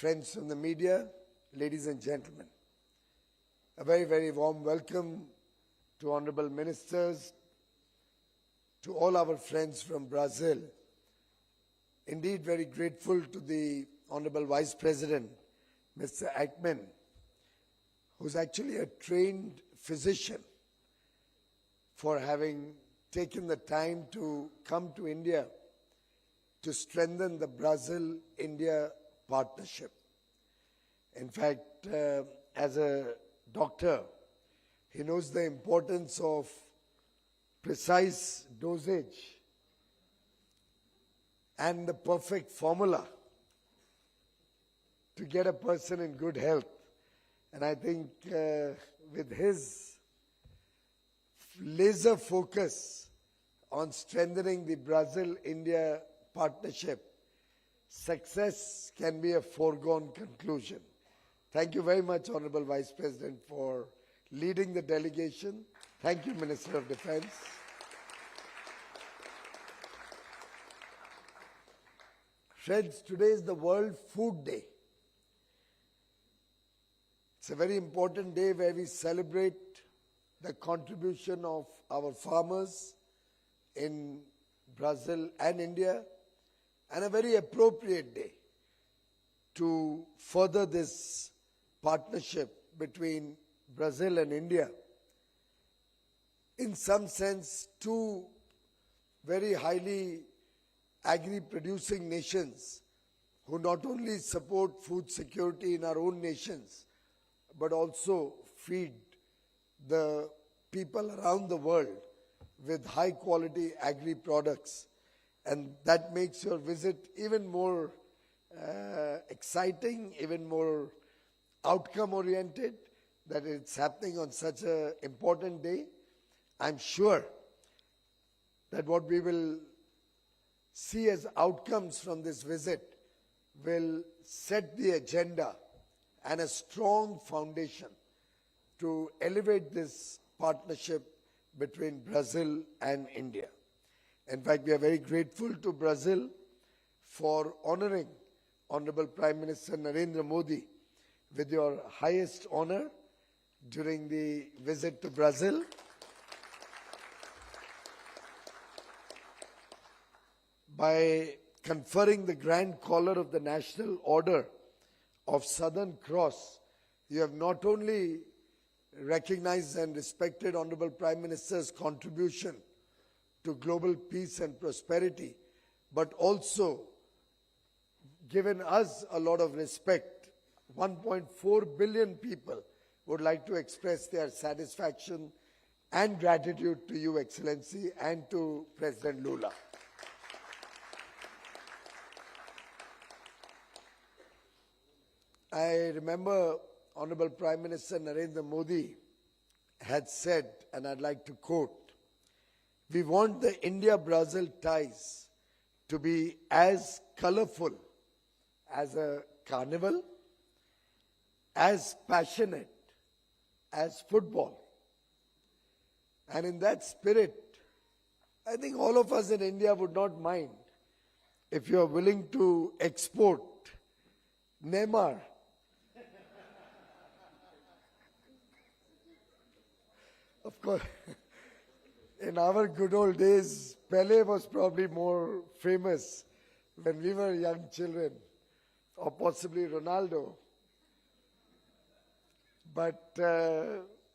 friends from the media, ladies and gentlemen. A very, very warm welcome to honorable ministers, to all our friends from Brazil. Indeed, very grateful to the Honorable Vice President, Mr. Ackman, who's actually a trained physician, for having taken the time to come to India to strengthen the Brazil-India partnership. In fact, as a doctor, he knows the importance of precise dosage and the perfect formula to get a person in good health. And I think with his laser focus on strengthening the Brazil-India partnership, success can be a foregone conclusion. Thank you very much, Honorable Vice President, for leading the delegation. Thank you, Minister of Defense. Friends, today is the World Food Day. It's a very important day where we celebrate the contribution of our farmers in Brazil and India, and a very appropriate day to further this partnership between Brazil and India. In some sense, two very highly agri-producing nations who not only support food security in our own nations, but also feed the people around the world with high-quality agri-products. And that makes your visit even more exciting, even more outcome-oriented, that it's happening on such an important day. I'm sure that what we will see as outcomes from this visit will set the agenda and a strong foundation to elevate this partnership between Brazil and India. In fact, we are very grateful to Brazil for honoring Honorable Prime Minister Narendra Modi with your highest honor during the visit to Brazil. By conferring the Grand Collar of the National Order of Southern Cross, you have not only recognized and respected Honorable Prime Minister's contribution to global peace and prosperity, but also given us a lot of respect. 1.4 billion people would like to express their satisfaction and gratitude to you, Excellency, and to President Lula. I remember Honorable Prime Minister Narendra Modi had said, and I'd like to quote, "We want the India-Brazil ties to be as colorful as a carnival, as passionate as football." And in that spirit, I think all of us in India would not mind if you are willing to export Neymar. Of course, in our good old days, Pele was probably more famous when we were young children, or possibly Ronaldo. But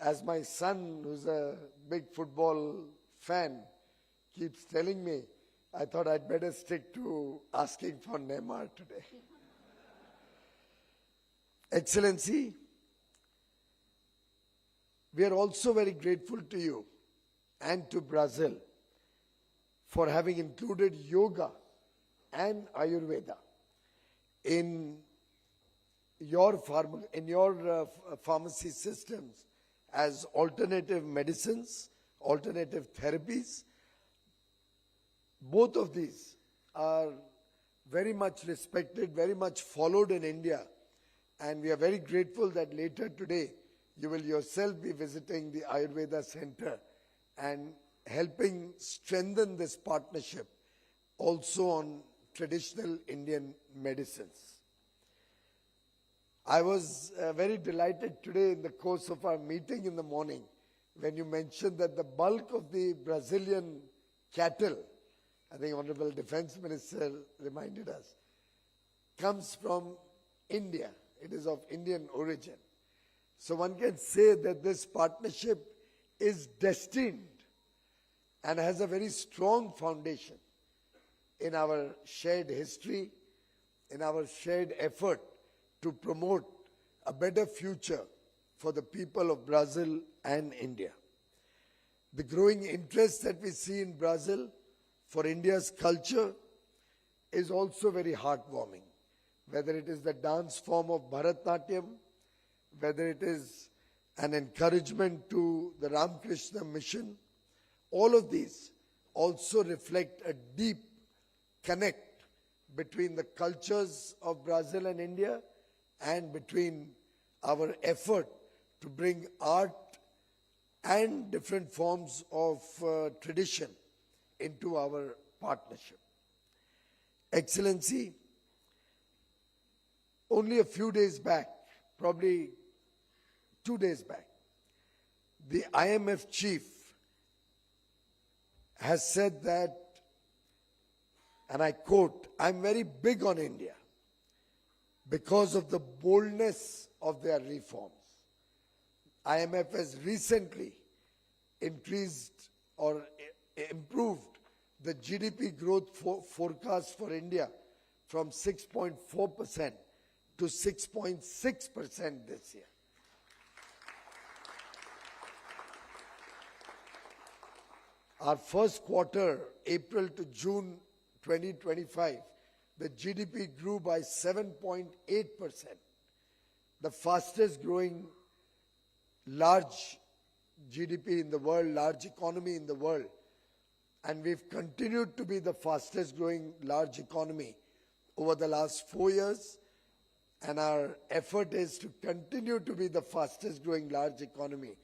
as my son, who's a big football fan, keeps telling me, I thought I'd better stick to asking for Neymar today. Excellency, we are also very grateful to you and to Brazil for having included yoga and Ayurveda in your pharmacy systems as alternative medicines, alternative therapies. Both of these are very much respected, very much followed in India, and we are very grateful that later today you will yourself be visiting the Ayurveda Center and helping strengthen this partnership also on traditional Indian medicines. I was very delighted today in the course of our meeting in the morning when you mentioned that the bulk of the Brazilian cattle, I think Honorable Defense Minister reminded us, comes from India. It is of Indian origin. So one can say that this partnership is destined and has a very strong foundation in our shared history, in our shared effort to promote a better future for the people of Brazil and India. The growing interest that we see in Brazil for India's culture is also very heartwarming, whether it is the dance form of Bharatnatyam, whether it is an encouragement to the Ramakrishna mission. All of these also reflect a deep connect between the cultures of Brazil and India and between our effort to bring art and different forms of tradition into our partnership. Excellency, only a few days back, probably 2 days back, the IMF chief has said that, and I quote, "I'm very big on India because of the boldness of their reforms." IMF has recently increased or improved the GDP growth forecast for India from 6.4% to 6.6% this year. Our first quarter, April to June 2025, the GDP grew by 7.8%, the fastest growing large GDP in the world, large economy in the world. And we've continued to be the fastest growing large economy over the last 4 years. And our effort is to continue to be the fastest growing large economy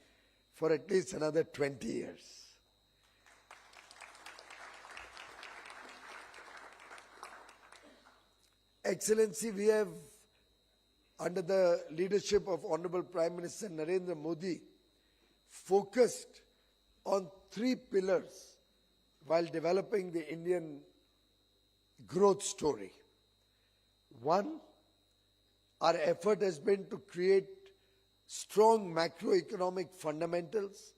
for at least another 20 years. Excellency, we have, under the leadership of Honorable Prime Minister Narendra Modi, focused on 3 pillars while developing the Indian growth story. One, our effort has been to create strong macroeconomic fundamentals.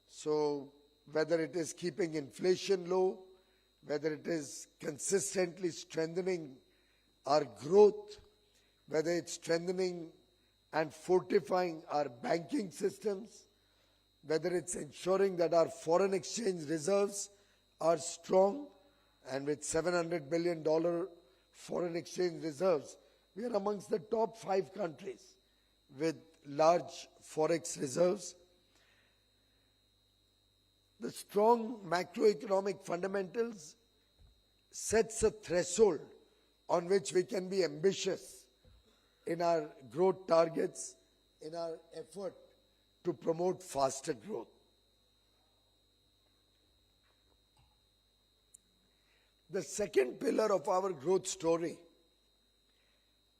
So whether it is keeping inflation low, whether it is consistently strengthening our growth, whether it's strengthening and fortifying our banking systems, whether it's ensuring that our foreign exchange reserves are strong, and with $700 billion foreign exchange reserves, we are amongst the top 5 countries with large forex reserves. The strong macroeconomic fundamentals sets a threshold on which we can be ambitious in our growth targets, in our effort to promote faster growth. The second pillar of our growth story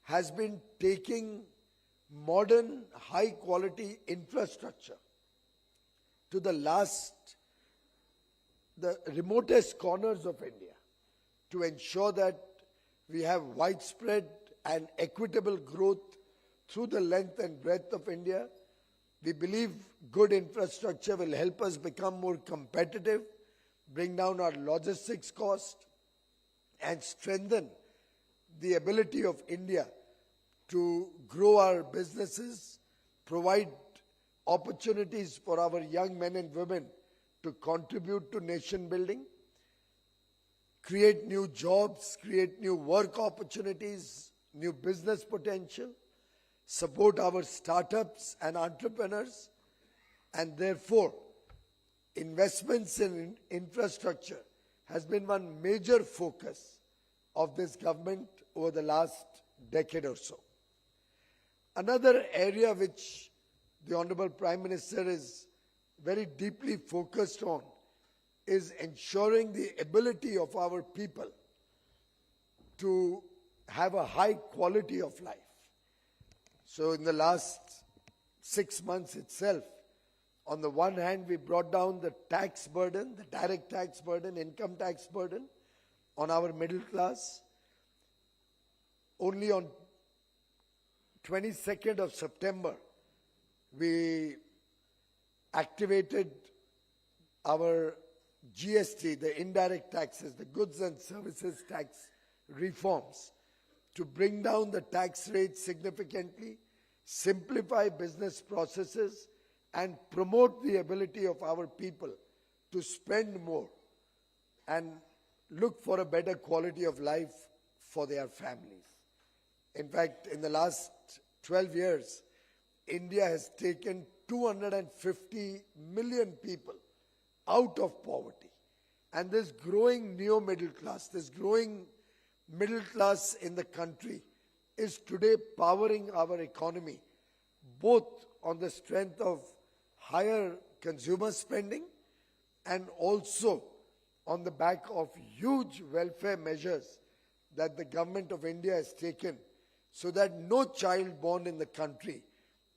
has been taking modern, high-quality infrastructure to the remotest corners of India to ensure that we have widespread and equitable growth through the length and breadth of India. We believe good infrastructure will help us become more competitive, bring down our logistics cost, and strengthen the ability of India to grow our businesses, provide opportunities for our young men and women to contribute to nation building, create new jobs, create new work opportunities, new business potential, support our startups and entrepreneurs, and therefore investments in infrastructure has been one major focus of this government over the last decade or so. Another area which the Honorable Prime Minister is very deeply focused on is ensuring the ability of our people to have a high quality of life. So in the last 6 months itself, on the one hand, we brought down the tax burden, the direct tax burden, income tax burden on our middle class. Only on 22nd of September, we activated our GST, the indirect taxes, the goods and services tax reforms, to bring down the tax rate significantly, simplify business processes, and promote the ability of our people to spend more and look for a better quality of life for their families. In fact, in the last 12 years, India has taken 250 million people out of poverty. And this growing neo-middle class, this growing middle class in the country is today powering our economy, both on the strength of higher consumer spending and also on the back of huge welfare measures that the government of India has taken so that no child born in the country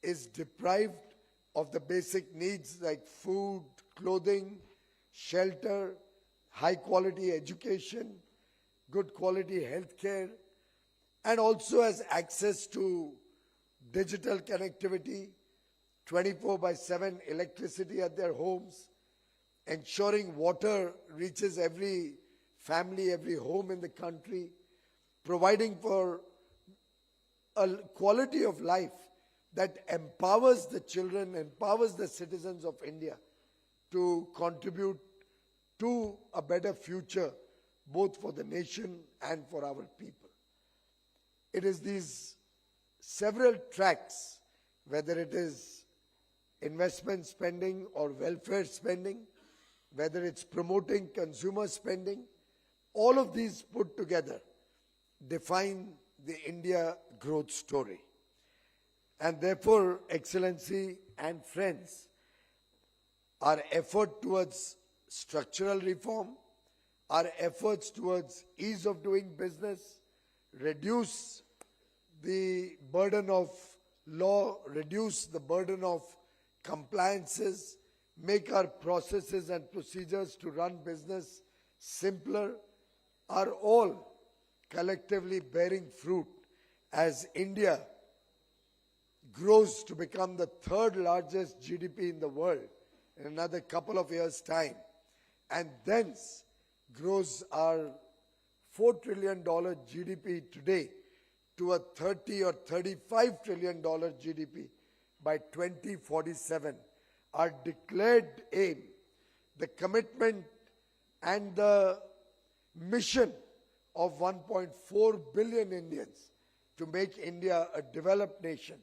is deprived of the basic needs like food, clothing, shelter, high quality education, good quality health care, and also has access to digital connectivity, 24/7 electricity at their homes, ensuring water reaches every family, every home in the country, providing for a quality of life that empowers the children, empowers the citizens of India to contribute to a better future, both for the nation and for our people. It is these several tracks, whether it is investment spending or welfare spending, whether it's promoting consumer spending, all of these put together define the India growth story. And therefore, Excellency and friends, our effort towards structural reform, our efforts towards ease of doing business, reduce the burden of law, reduce the burden of compliances, make our processes and procedures to run business simpler, are all collectively bearing fruit as India grows to become the third largest GDP in the world in another couple of years' time, and thence grows our $4 trillion GDP today to a $30 or $35 trillion GDP by 2047. Our declared aim, the commitment and the mission of 1.4 billion Indians to make India a developed nation,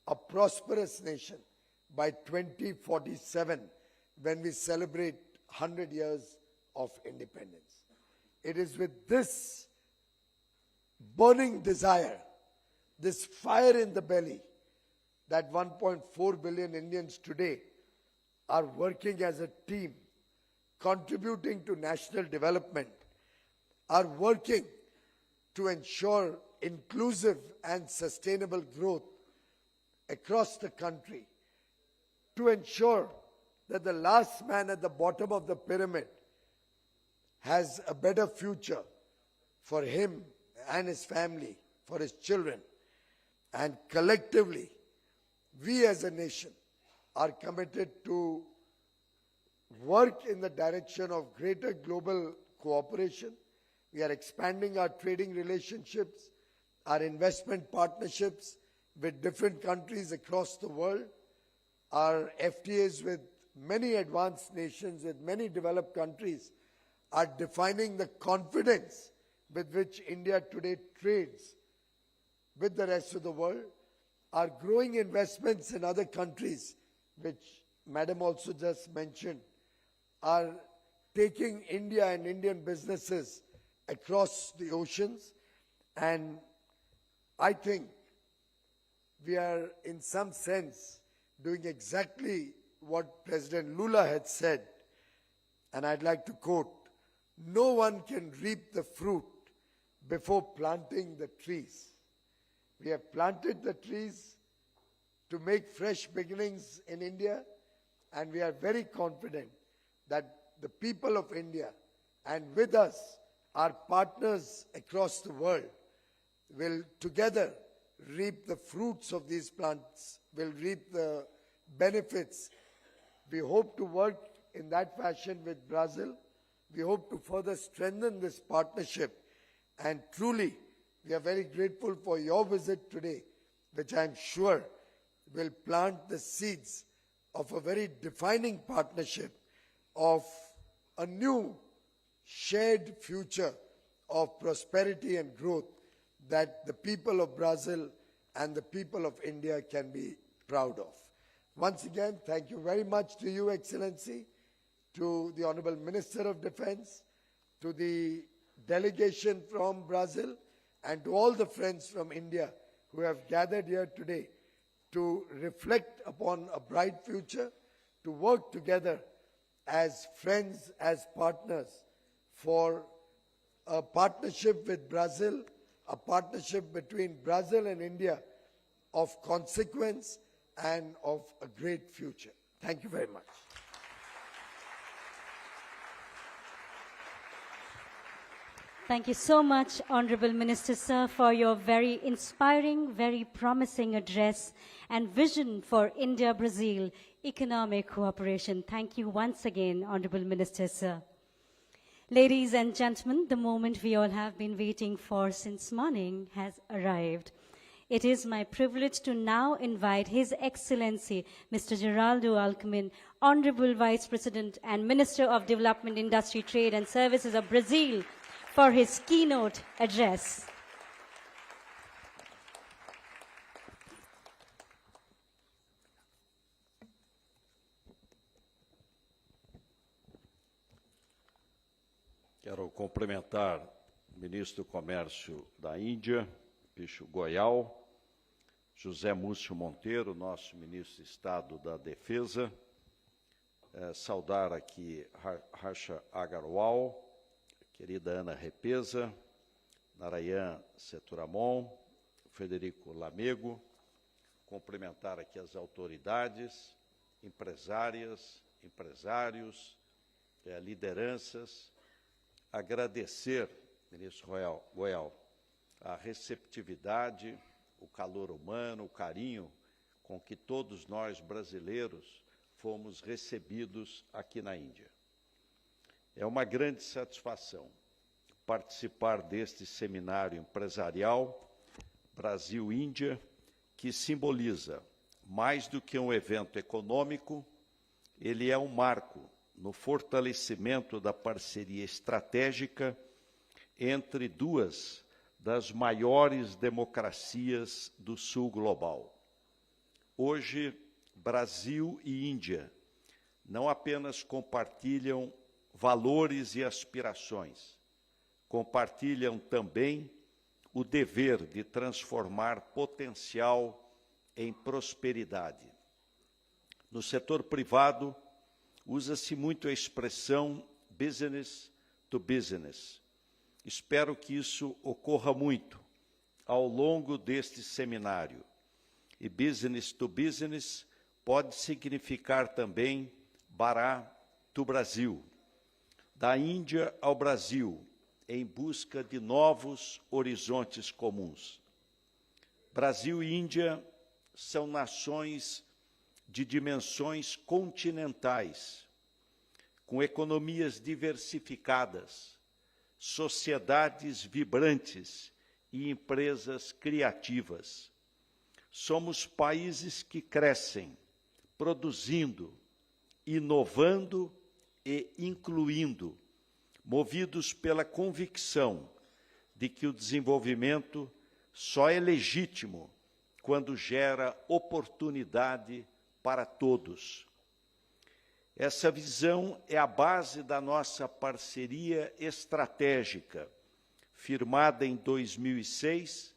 a prosperous nation by 2047, when we celebrate 100 years of independence. It is with this burning desire, this fire in the belly, that 1.4 billion Indians today are working as a team, contributing to national development, are working to ensure inclusive and sustainable growth across the country, to ensure that the last man at the bottom of the pyramid has a better future for him and his family, for his children. And collectively, we as a nation are committed to work in the direction of greater global cooperation. We are expanding our trading relationships, our investment partnerships with different countries across the world, our FTAs with many advanced nations, with many developed countries, are defining the confidence with which India today trades with the rest of the world. Our growing investments in other countries, which Madam also just mentioned, are taking India and Indian businesses across the oceans. And I think we are, in some sense, doing exactly what President Lula had said. And I'd like to quote, "No one can reap the fruit before planting the trees." We have planted the trees, to make fresh beginnings in India, and we are very confident that the people of India, and with us, our partners across the world, will together reap the fruits of these plants, will reap the benefits. We hope to work in that fashion with Brazil. We hope to further strengthen this partnership, and truly, we are very grateful for your visit today, which I am sure will plant the seeds of a very defining partnership, of a new shared future of prosperity and growth that the people of Brazil and the people of India can be proud of. Once again, thank you very much to you, Excellency, to the Honorable Minister of Defense, to the delegation from Brazil, and to all the friends from India who have gathered here today to reflect upon a bright future, to work together as friends, as partners, for a partnership with Brazil, a partnership between Brazil and India of consequence and of a great future. Thank you very much. Thank you so much, Honorable Minister, sir, for your very inspiring, very promising address and vision for India-Brazil economic cooperation. Thank you once again, Honorable Minister, sir. Ladies and gentlemen, the moment we all have been waiting for since morning has arrived. It is my privilege to now invite His Excellency, Mr. Geraldo Alckmin, Honorable Vice President and Minister of Development, Industry, Trade and Services of Brazil, for his keynote address. Quero cumprimentar o Ministro do Comércio da Índia, Piyush Goyal, José Múcio Monteiro, nosso Ministro de Estado da Defesa, saudar aqui Harsha Agarwal, querida Ana Repesa, Narayan Sethuraman, Federico Lamego, cumprimentar aqui as autoridades, empresárias, empresários, lideranças, agradecer, Ministro Goyal, a receptividade, o calor humano, o carinho com que todos nós brasileiros fomos recebidos aqui na Índia. É uma grande satisfação participar deste seminário empresarial Brasil-Índia, que simboliza, mais do que um evento econômico, ele é um marco no fortalecimento da parceria estratégica entre duas das maiores democracias do Sul global. Hoje, Brasil e Índia não apenas compartilham valores e aspirações, compartilham também o dever de transformar potencial em prosperidade. No setor privado, usa-se muito a expressão business to business. Espero que isso ocorra muito ao longo deste seminário. E business to business pode significar também Bará to Brasil, da Índia ao Brasil, em busca de novos horizontes comuns. Brasil e Índia são nações de dimensões continentais, com economias diversificadas, sociedades vibrantes e empresas criativas. Somos países que crescem, produzindo, inovando e incluindo, movidos pela convicção de que o desenvolvimento só é legítimo quando gera oportunidade para todos. Essa visão é a base da nossa parceria estratégica, firmada em 2006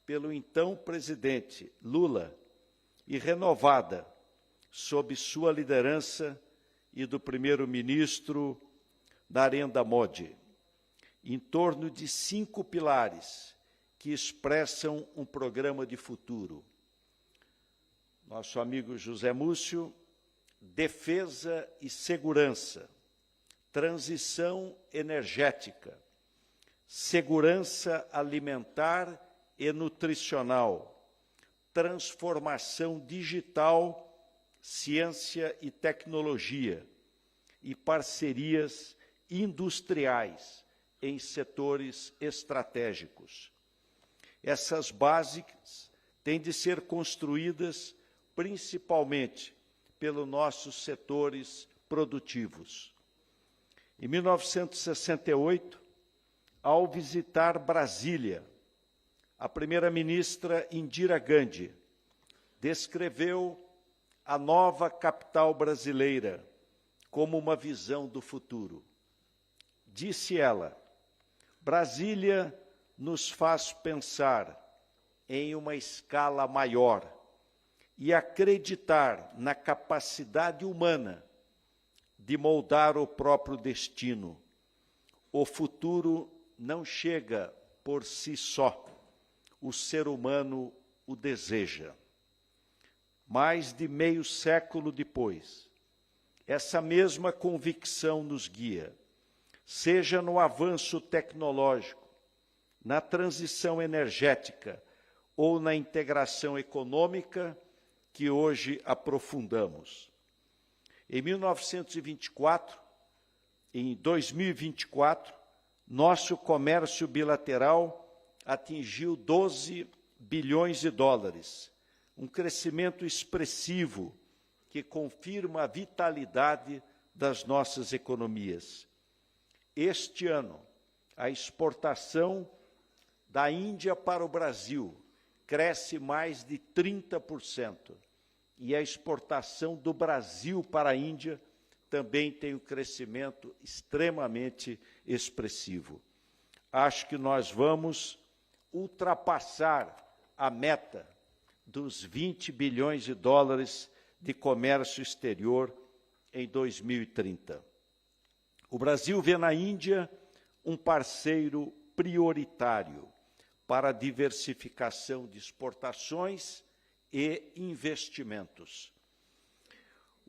pelo então presidente Lula e renovada sob sua liderança e do primeiro-ministro Narendra Modi, em torno de 5 pilares que expressam um programa de futuro. nosso amigo José Múcio, defesa e segurança, transição energética, segurança alimentar e nutricional, transformação digital, ciência e tecnologia e parcerias industriais em setores estratégicos. Essas bases têm de ser construídas principalmente pelos nossos setores produtivos. Em 1968, ao visitar Brasília, a primeira-ministra Indira Gandhi descreveu a nova capital brasileira como uma visão do futuro. Disse ela: Brasília nos faz pensar em uma escala maior e acreditar na capacidade humana de moldar o próprio destino. O futuro não chega por si só, o ser humano o deseja. Mais de meio século depois, essa mesma convicção nos guia, seja no avanço tecnológico, na transição energética ou na integração econômica que hoje aprofundamos. Em 2024, nosso comércio bilateral atingiu 12 bilhões de dólares, um crescimento expressivo que confirma a vitalidade das nossas economias. Este ano, a exportação da Índia para o Brasil cresce mais de 30%, e a exportação do Brasil para a Índia também tem um crescimento extremamente expressivo. Acho que nós vamos ultrapassar a meta dos 20 bilhões de dólares de comércio exterior em 2030. O Brasil vê na Índia um parceiro prioritário para a diversificação de exportações e investimentos.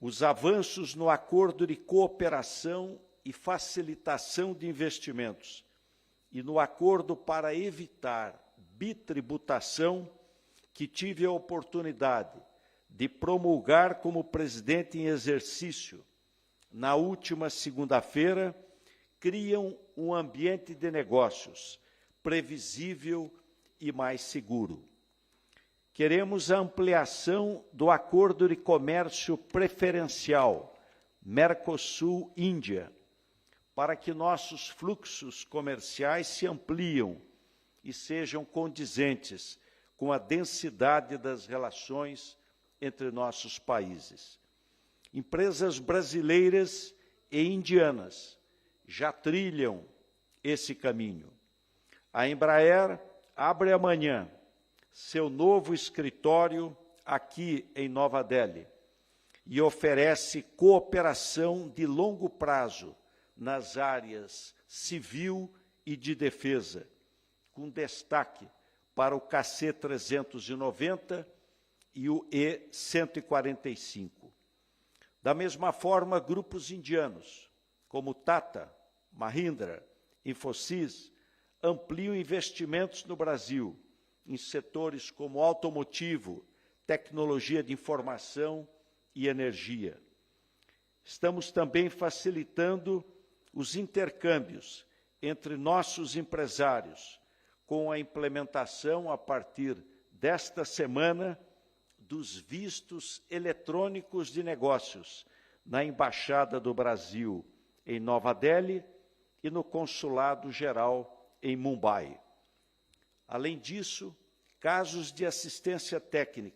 Os avanços no acordo de cooperação e facilitação de investimentos e no acordo para evitar bitributação, que tive a oportunidade de promulgar como presidente em exercício na última segunda-feira, criam um ambiente de negócios previsível e mais seguro. Queremos a ampliação do Acordo de Comércio Preferencial Mercosul-Índia, para que nossos fluxos comerciais se ampliam e sejam condizentes com a densidade das relações entre nossos países. Empresas brasileiras e indianas já trilham esse caminho. A Embraer abre amanhã seu novo escritório aqui em Nova Delhi e oferece cooperação de longo prazo nas áreas civil e de defesa, com destaque para o KC-390 e o E-145. Da mesma forma, grupos indianos, como Tata, Mahindra, Infosys, ampliam investimentos no Brasil em setores como automotivo, tecnologia de informação e energia. Estamos também facilitando os intercâmbios entre nossos empresários, com a implementação, a partir desta semana, dos vistos eletrônicos de negócios na Embaixada do Brasil em Nova Delhi e no Consulado Geral em Mumbai. Além disso, casos de assistência técnica